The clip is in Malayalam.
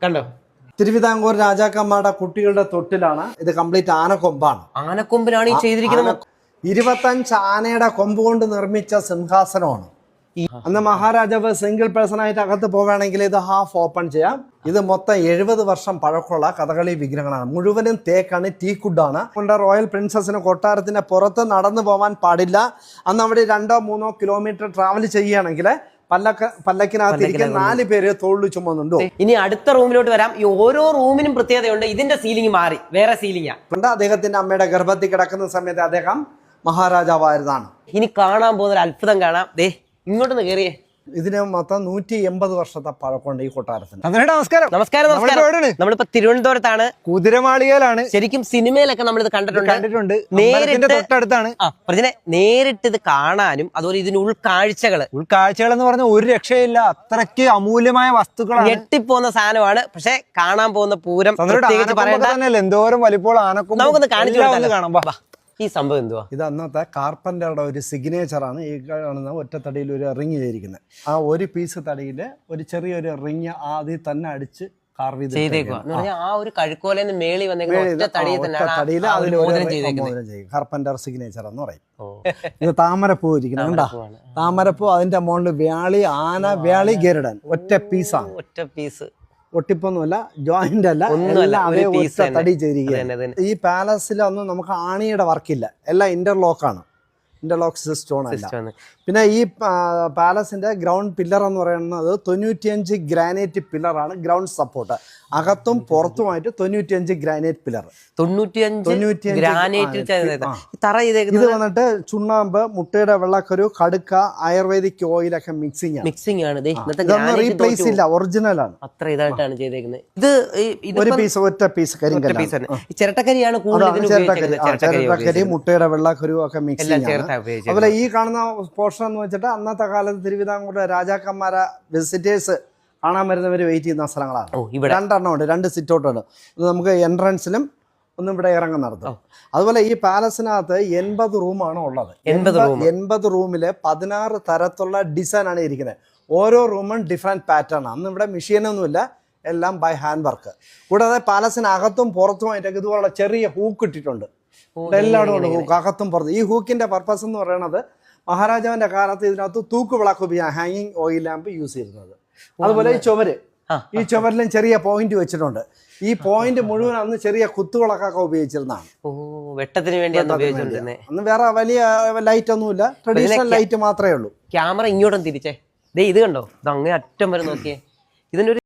കണ്ടോ? തിരുവിതാംകൂർ രാജാക്കന്മാരുടെ കുട്ടികളുടെ തൊട്ടിലാണ്. ഇത് കംപ്ലീറ്റ് ആനക്കൊമ്പാണ്. ആനക്കൊമ്പിലാണ് ഈ ചെയ്തിരിക്കുന്നത്. 25 ആനയുടെ കൊമ്പ് കൊണ്ട് നിർമ്മിച്ച സിംഹാസനമാണ്. അന്ന് മഹാരാജാവ് സിംഗിൾ പേഴ്സൺ ആയിട്ട് അകത്ത് പോവുകയാണെങ്കിൽ ഇത് ഹാഫ് ഓപ്പൺ ചെയ്യാം. ഇത് മൊത്തം 70 വർഷം പഴക്കമുള്ള കഥകളി വിഗ്രഹങ്ങളാണ്. മുഴുവനും തേക്കാണ്, ടീക്കുഡാണ്. കൊണ്ട് റോയൽ പ്രിൻസസിന് കൊട്ടാരത്തിന്റെ പുറത്ത് നടന്നു പോകാൻ പാടില്ല. അന്ന് അവിടെ 2-3 കിലോമീറ്റർ ട്രാവൽ ചെയ്യുകയാണെങ്കിൽ പല്ലക്കിനകത്തിരിക്കാൻ 4 പേര് തോളിൽ ചുമന്നുണ്ടോ. ഇനി അടുത്ത റൂമിലോട്ട് വരാം. ഈ ഓരോ റൂമിനും പ്രത്യേകതയുണ്ട്. ഇതിന്റെ സീലിംഗ് മാറി, വേറെ സീലിംഗാ. അദ്ദേഹത്തിന്റെ അമ്മയുടെ ഗർഭത്തിൽ കിടക്കുന്ന സമയത്ത് അദ്ദേഹം മഹാരാജാവായിരുന്നാണ്. ഇനി കാണാൻ പോകുന്ന ഒരു അത്ഭുതം കാണാം. ദേ ഇങ്ങോട്ടൊന്ന് കേറിയേ. ഇതിന് മൊത്തം 180 വർഷത്തെ പഴക്കമുണ്ട് ഈ കൊട്ടാരത്തിന്. നമസ്കാരം. നമസ്കാരം. നമ്മളിപ്പോ തിരുവനന്തപുരത്താണ്, കുതിരമാളികയിലാണ്. ശരിക്കും സിനിമയിലൊക്കെ നമ്മളിത് കണ്ടിട്ടുണ്ട്. തൊട്ടടുത്താണ്. നേരിട്ട് ഇത് കാണാനും അതുപോലെ ഇതിന് ഉൾക്കാഴ്ചകൾ എന്ന് പറഞ്ഞാൽ ഒരു രക്ഷയില്ല. അത്രയ്ക്ക് അമൂല്യമായ വസ്തുക്കളാണ്. ഞെട്ടിപ്പോന്ന സാധനമാണ്. പക്ഷെ കാണാൻ പോകുന്ന പൂരം എന്തോരം വലിപ്പോൾ ആനക്കൊമ്പ് നമുക്കൊന്ന് കാണിച്ചു കാണാം. ഈ സംഭവം എന്തുവാ? ഇത് അന്നത്തെ കാർപ്പന്ററുടെ ഒരു സിഗ്നേച്ചറാണ്. ഈ കാണുന്ന ഒറ്റ തടിയിൽ ഒരു റിങ് ചെയ്തിരിക്കുന്നത്. ആ ഒരു പീസ് തടിയിൽ ഒരു ചെറിയൊരു റിങ് ആദ്യം തന്നെ അടിച്ച് കാർവ് ചെയ്തേക്കുക. ആ ഒരു കഴുക്കോലേന്ന് മേളി കാർപ്പന്റർ സിഗ്നേച്ചർ എന്ന് പറയും. ഇത് താമരപ്പൂ ഇരിക്കുന്നത് കണ്ടാ? താമരപ്പൂ, അതിന്റെ മുകളിൽ വ്യാളി, ആന, വ്യാളി, ഗരുഡൻ. ഒറ്റ പീസാണ്. ഒറ്റ പീസ്, ഒട്ടിപ്പൊന്നുമല്ല, ജോയിന്റ് അല്ല, തടി ചെയ്തിരിക്കുന്നത്. ഈ പാലസിലൊന്നും നമുക്ക് ആണിയുടെ വർക്കില്ല, എല്ലാം ഇന്റർലോക്കാണ്. ഇന്റർലോക്ക് സ്റ്റോൺ അല്ല. പിന്നെ ഈ പാലസിന്റെ ഗ്രൗണ്ട് പില്ലർ എന്ന് പറയുന്നത് 95 ഗ്രാനൈറ്റ് പില്ലറാണ്. ഗ്രൗണ്ട് സപ്പോർട്ട് അകത്തും പുറത്തുമായിട്ട് 95 ഗ്രാനൈറ്റ് പില്ലർ. 95 ഇത് വന്നിട്ട് ചുണ്ണാമ്പ്, മുട്ടയുടെ വെള്ളക്കരു, കടുക്ക, ആയുർവേദിക് ഓയിലൊക്കെ മിക്സിംഗ് ആണ്. റീപ്ലേസ് ഇല്ല, ഒറിജിനൽ ആണ്. അത്ര ഇതായിട്ടാണ് ചെയ്തേക്കുന്നത്. ഇത് ഒരു പീസ്, ഒറ്റ പീസ് കരിങ്കല്ല്. ചിരട്ടക്കരിയാണ് ചിരട്ടക്കരി, മുട്ടയുടെ വെള്ളക്കരു ഒക്കെ മിക്സിംഗ് ആണ്. അതുപോലെ ഈ കാണുന്ന പോർഷൻ എന്ന് വെച്ചിട്ട് അന്നത്തെ കാലത്ത് തിരുവിതാംകൂറിലെ രാജാക്കന്മാരെ വിസിറ്റേഴ്സ് കാണാൻ വരുന്നവർ വെയിറ്റ് ചെയ്യുന്ന സ്ഥലങ്ങളാണ്. 2 ഉണ്ട്, 2 സിറ്റൗട്ടുണ്ട്. ഇത് നമുക്ക് എൻട്രൻസിലും ഒന്നും ഇവിടെ ഇറങ്ങും നടത്തും. അതുപോലെ ഈ പാലസിനകത്ത് 80 റൂമാണ് ഉള്ളത്. 80 റൂമില് 16 തരത്തിലുള്ള ഡിസൈൻ ആണ് ഇരിക്കുന്നത്. ഓരോ റൂമും ഡിഫറെന്റ് പാറ്റേൺ ആണ്. അന്ന് ഇവിടെ മെഷീനൊന്നുമില്ല, എല്ലാം ബൈ ഹാൻഡ് വർക്ക്. കൂടാതെ പാലസിനകത്തും പുറത്തുമായിട്ടൊക്കെ ഇതുപോലുള്ള ചെറിയ ഹൂക്ക് ഇട്ടിട്ടുണ്ട്. എല്ലായിടും ഉണ്ട് ഹൂക്ക്, അകത്തും പുറത്ത്. ഈ ഹൂക്കിന്റെ പർപ്പസ് എന്ന് പറയുന്നത് മഹാരാജാവിന്റെ കാലത്ത് ഇതിനകത്ത് തൂക്ക് വിളക്ക് ഉപയോഗിക്കാം, ഹാങ്ങിങ് ഓയിൽ ലാമ്പ് യൂസ് ചെയ്തിരുന്നത്. അതുപോലെ ഈ ചുവരിലും ചെറിയ പോയിന്റ് വെച്ചിട്ടുണ്ട്. ഈ പോയിന്റ് മുഴുവൻ അന്ന് ചെറിയ കുത്തുവിളക്കൊക്കെ ഉപയോഗിച്ചിരുന്നതാണ്. വെട്ടത്തിന് വേണ്ടി അന്ന് വേറെ വലിയ ലൈറ്റ് ഒന്നുമില്ല, ട്രഡീഷണൽ ലൈറ്റ് മാത്രമേ ഉള്ളൂ. ക്യാമറ ഇങ്ങോട്ടും തിരിച്ചേ. ഇത് കണ്ടോ, ഇത് അങ്ങേ അറ്റം വരെ നോക്കിയേ. ഇതിനൊരു